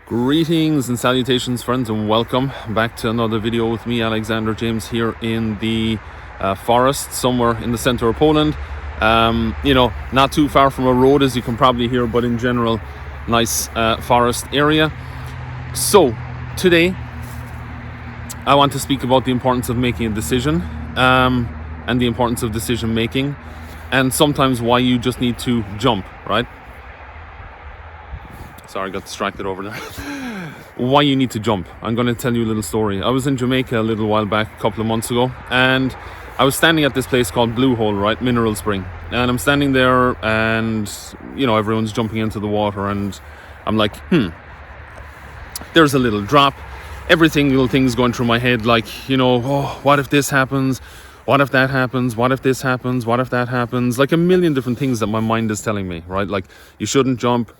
Greetings and salutations, friends, and welcome back to another video with me, Alexander James, here in the forest somewhere in the center of Poland. Not too far from a road, as you can probably hear, but in general, nice forest area. So today I want to speak about the importance of making a decision and the importance of decision making, and sometimes why you just need to jump, right? Sorry, I got distracted over there. Why you need to jump. I'm going to tell you a little story. I was in Jamaica a little while back, a couple of months ago, and I was standing at this place called Blue Hole, right? Mineral Spring. And I'm standing there and, everyone's jumping into the water, and I'm like, there's a little drop. Little thing's going through my head, like, what if this happens? What if that happens? What if this happens? What if that happens? Like a million different things that my mind is telling me, right? Like, you shouldn't jump.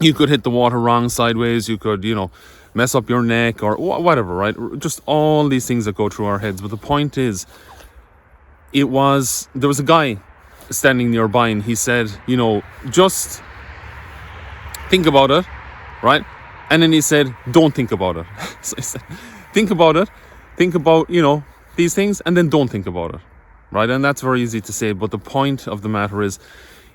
You could hit the water wrong sideways. You could, mess up your neck or whatever, right? Just all these things that go through our heads. But the point is, there was a guy standing nearby, and he said, just think about it, right? And then he said, don't think about it. So he said, think about it. Think about, these things, and then don't think about it, right? And that's very easy to say. But the point of the matter is,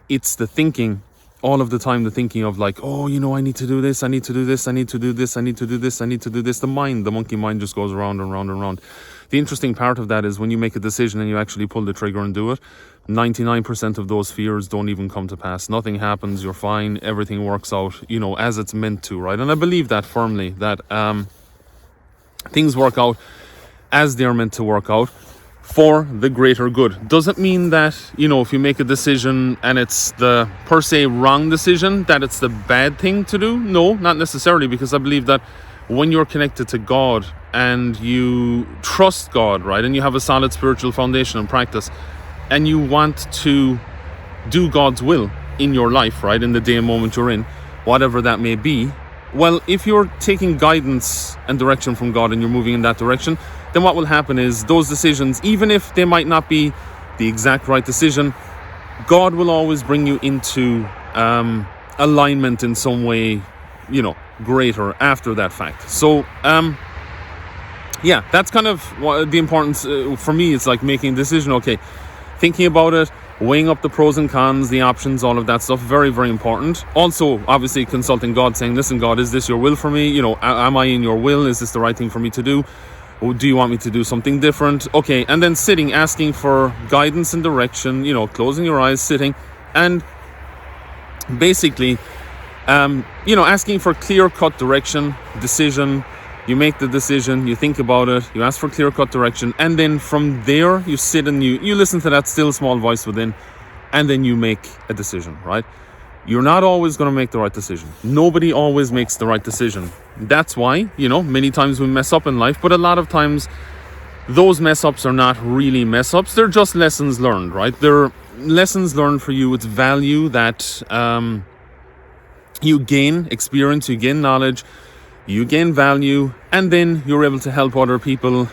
it's the thinking all of the time, the thinking of like, I need to do this, I need to do this, I need to do this, I need to do this, I need to do this. The monkey mind just goes around and round and round. The interesting part of that is when you make a decision and you actually pull the trigger and do it, 99% of those fears don't even come to pass. Nothing happens, you're fine, everything works out, as it's meant to, right? And I believe that firmly, that things work out as they're meant to work out, for the greater good. Doesn't mean that, if you make a decision and it's the per se wrong decision, that it's the bad thing to do. No, not necessarily, because I believe that when you're connected to God and you trust God, right, and you have a solid spiritual foundation and practice, and you want to do God's will in your life, right, in the day and moment you're in, whatever that may be, well, if you're taking guidance and direction from God and you're moving in that direction, then what will happen is those decisions, even if they might not be the exact right decision, God will always bring you into alignment in some way, greater after that fact. So, that's kind of what the importance for me. It's like making a decision, okay, thinking about it, weighing up the pros and cons, the options, all of that stuff, very, very important. Also, obviously, consulting God, saying, listen, God, is this your will for me? Am I in your will? Is this the right thing for me to do? Or do you want me to do something different? Okay, and then sitting, asking for guidance and direction, closing your eyes, sitting, and basically, asking for clear-cut direction, decision. You make the decision, you think about it, you ask for clear-cut direction, and then from there, you sit and you listen to that still small voice within, and then you make a decision, right? You're not always going to make the right decision. Nobody always makes the right decision. That's why, many times we mess up in life, but a lot of times those mess ups are not really mess ups. They're just lessons learned, right? They're lessons learned for you. It's value that you gain experience, you gain knowledge, you gain value, and then you're able to help other people,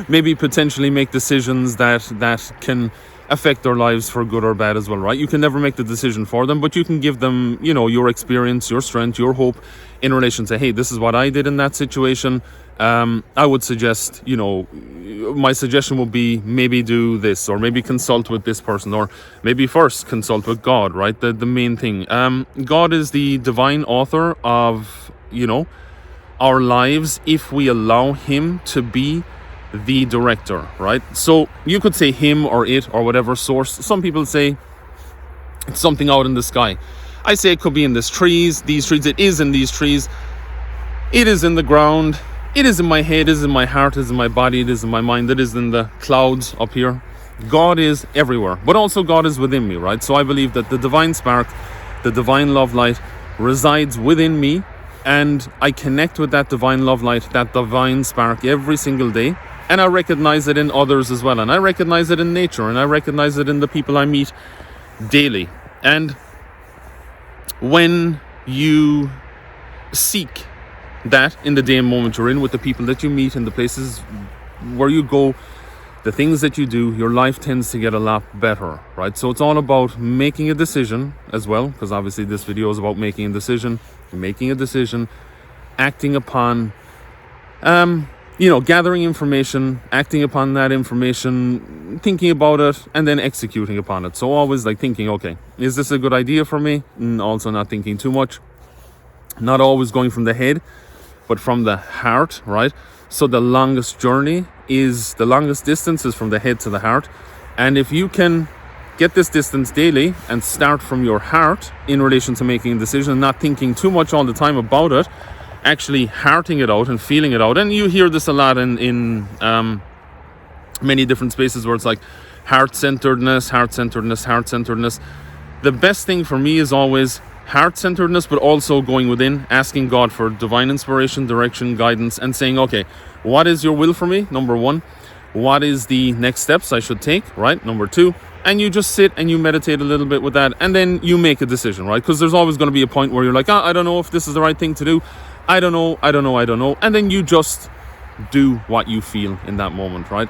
maybe potentially make decisions that can affect their lives for good or bad as well, right? You can never make the decision for them, but you can give them, your experience, your strength, your hope in relation to, hey, this is what I did in that situation. I would suggest, my suggestion would be maybe do this, or maybe consult with this person, or maybe first consult with God, right? The main thing. God is the divine author of, our lives if we allow him to be the director, right? So you could say him or it or whatever source. Some people say it's something out in the sky. I say it could be in these trees. It is in these trees. It is in the ground. It is in my head. It is in my heart. It is in my body. It is in my mind. It is in the clouds up here. God is everywhere, but also God is within me, right? So I believe that the divine spark, the divine love light resides within me, and I connect with that divine love light, that divine spark every single day. And I recognize it in others as well. And I recognize it in nature. And I recognize it in the people I meet daily. And when you seek that in the day and moment you're in, with the people that you meet and the places where you go, the things that you do, your life tends to get a lot better, right? So it's all about making a decision as well, because obviously this video is about making a decision, making a decision, acting upon, gathering information, acting upon that information, thinking about it, and then executing upon it. So always like thinking, okay, is this a good idea for me? And also not thinking too much. Not always going from the head, but from the heart, right? So the longest distance is from the head to the heart. And if you can get this distance daily and start from your heart in relation to making a decision, not thinking too much all the time about it, actually hearting it out and feeling it out. And you hear this a lot in many different spaces where it's like heart-centeredness. The best thing for me is always heart-centeredness, but also going within, asking God for divine inspiration, direction, guidance, and saying, okay, what is your will for me? Number one. What is the next steps I should take, right? Number two. And you just sit and you meditate a little bit with that, and then you make a decision, right? Because there's always going to be a point where you're like, I don't know if this is the right thing to do. I don't know. And then you just do what you feel in that moment, right?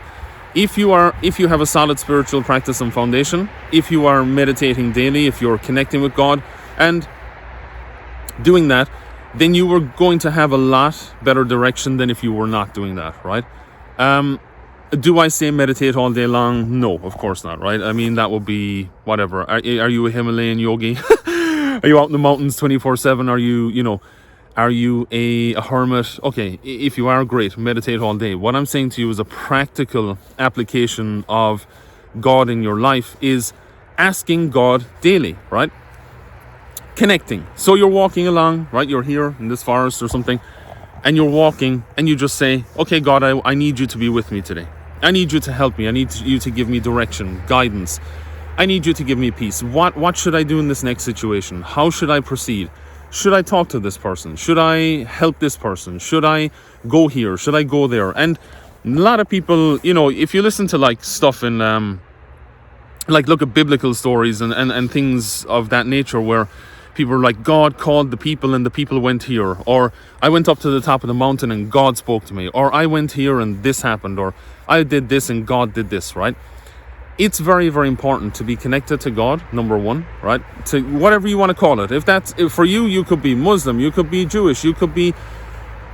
If you have a solid spiritual practice and foundation, if you are meditating daily, if you're connecting with God and doing that, then you were going to have a lot better direction than if you were not doing that, right? Do I say meditate all day long? No, of course not, right? I mean, that would be whatever. Are you a Himalayan yogi? Are you out in the mountains 24/7? Are you a hermit? Okay, if you are, great, meditate all day. What I'm saying to you is a practical application of God in your life is asking God daily, right? Connecting. So you're walking along, right? You're here in this forest or something, and you're walking, and you just say, okay, God, I need you to be with me today. I need you to help me. I need you to give me direction, guidance. I need you to give me peace. What should I do in this next situation? How should I proceed? Should I talk to this person? Should I help this person? Should I go here? Should I go there? And a lot of people, if you listen to like stuff in, look at biblical stories and things of that nature where people are like, God called the people and the people went here, or I went up to the top of the mountain and God spoke to me, or I went here and this happened, or I did this and God did this, right? It's very, very important to be connected to God, number one, right? To whatever you want to call it. If for you, you could be Muslim, you could be Jewish, you could be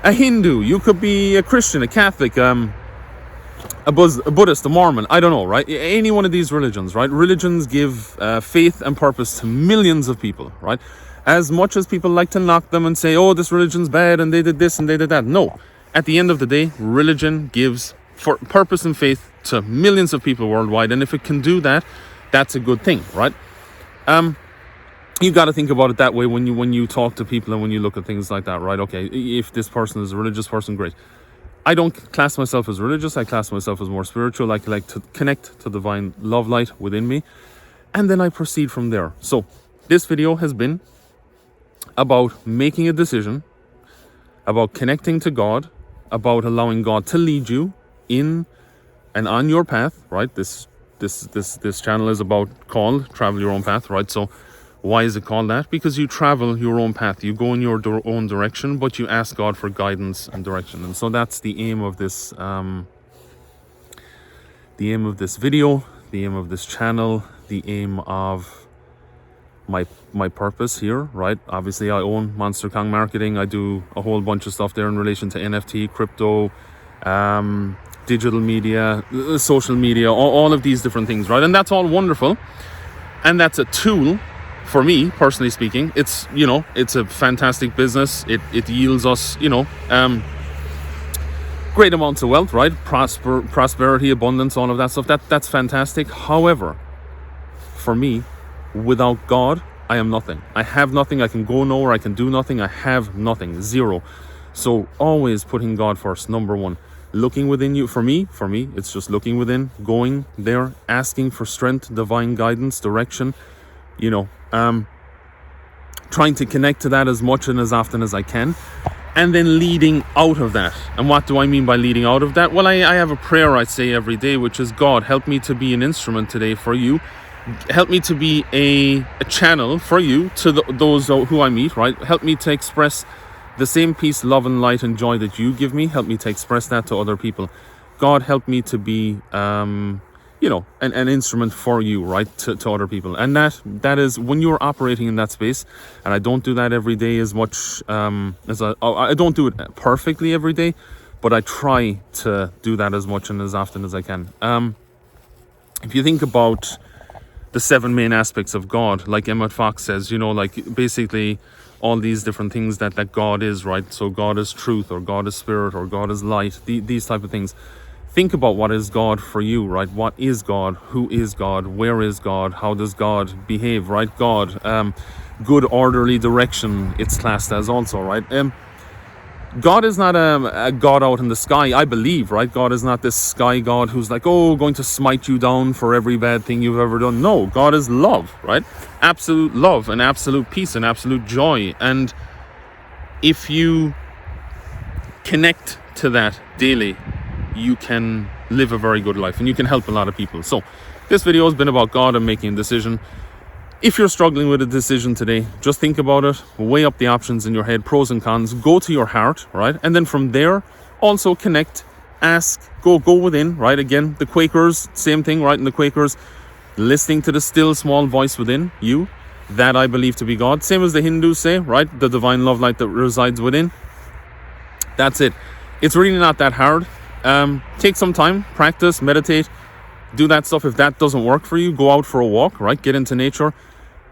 a Hindu, you could be a Christian, a Catholic, a Buddhist, a Mormon, I don't know, right? Any one of these religions, right? Religions give faith and purpose to millions of people, right? As much as people like to knock them and say, oh, this religion's bad and they did this and they did that. No, at the end of the day, religion gives for purpose and faith to millions of people worldwide. And if it can do that, that's a good thing, right? You got to think about it that way when you talk to people and when you look at things like that, right? Okay, if this person is a religious person, great. I don't class myself as religious. I class myself as more spiritual. I like to connect to divine love light within me. And then I proceed from there. So this video has been about making a decision, about connecting to God, about allowing God to lead you in and on your path, right? This channel is called Travel Your Own Path, right? So why is it called that? Because you travel your own path, you go in your own direction, but you ask God for guidance and direction. And so that's the aim of this video, the aim of this channel, the aim of my purpose here, right? Obviously I own Monster Kong Marketing. I do a whole bunch of stuff there in relation to NFT, crypto, digital media, social media, all of these different things, right? And that's all wonderful, and that's a tool for me, personally speaking. It's a fantastic business. It yields us great amounts of wealth, right? Prosperity, abundance, all of that stuff. That's fantastic. However, for me, without God, I am nothing. I have nothing. I can go nowhere. I can do nothing. I have nothing. Zero. So always putting God first, number one. Looking within you. For me, it's just looking within, going there, asking for strength, divine guidance, direction, trying to connect to that as much and as often as I can, and then leading out of that. And what do I mean by leading out of that? Well, I have a prayer I say every day, which is, God, help me to be an instrument today for you. Help me to be a channel for you to those who I meet, right? Help me to express the same peace, love and light and joy that you give me. Help me to express that to other people. God, help me to be an instrument for you, right, to other people. And that is when you're operating in that space. And I don't do that every day as much as I don't do it perfectly every day, but I try to do that as much and as often as I can. If you think about the 7 main aspects of God, like Emmett Fox says, like basically all these different things that God is, right? So God is truth, or God is spirit, or God is light, these type of things. Think about what is God for you, right? What is God? Who is God? Where is God? How does God behave, right? God, good orderly direction, it's classed as also, right? God is not a God out in the sky, I believe, right? God is not this sky God who's like, going to smite you down for every bad thing you've ever done. No, God is love, right? Absolute love and absolute peace and absolute joy. And if you connect to that daily, you can live a very good life and you can help a lot of people. So this video has been about God and making a decision. If you're struggling with a decision today, just think about it, weigh up the options in your head, pros and cons, go to your heart, right? And then from there, also connect, ask, go within, right? Again, the Quakers, same thing, right? In the Quakers, listening to the still small voice within you, that I believe to be God. Same as the Hindus say, right? The divine love light that resides within. That's it. It's really not that hard. Take some time, practice, meditate, do that stuff. If that doesn't work for you, go out for a walk, right? Get into nature.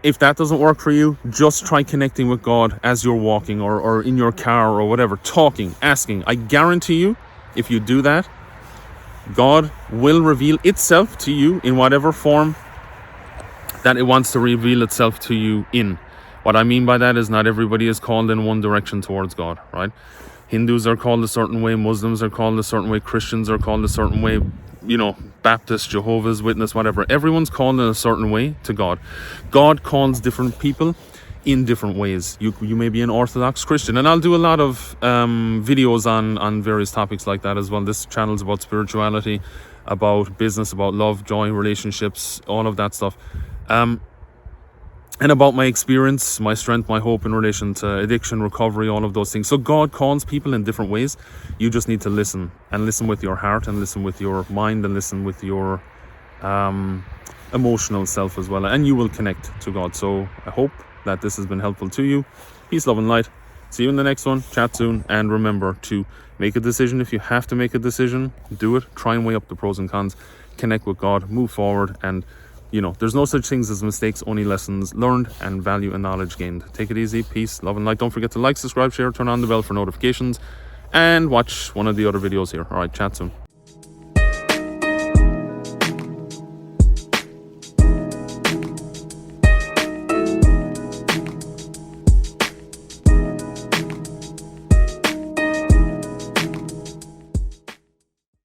If that doesn't work for you, just try connecting with God as you're walking or in your car or whatever, talking, asking. I guarantee you, if you do that, God will reveal itself to you in whatever form that it wants to reveal itself to you in. What I mean by that is not everybody is called in one direction towards God, right? Hindus are called a certain way, Muslims are called a certain way, Christians are called a certain way, Baptist, Jehovah's Witness, whatever. Everyone's called in a certain way to God. God calls different people in different ways. You may be an Orthodox Christian, and I'll do a lot of videos on various topics like that as well. This channel is about spirituality, about business, about love, joy, relationships, all of that stuff. And about my experience, my strength, my hope in relation to addiction, recovery, all of those things. So God calls people in different ways. You just need to listen, and listen with your heart, and listen with your mind, and listen with your emotional self as well. And you will connect to God. So I hope that this has been helpful to you. Peace, love, and light. See you in the next one. Chat soon. And remember to make a decision. If you have to make a decision, do it. Try and weigh up the pros and cons. Connect with God. Move forward. And there's no such things as mistakes, only lessons learned and value and knowledge gained. Take it easy. Peace, love, and light. Don't forget to like, subscribe, share, turn on the bell for notifications, and watch one of the other videos here. All right, chat soon.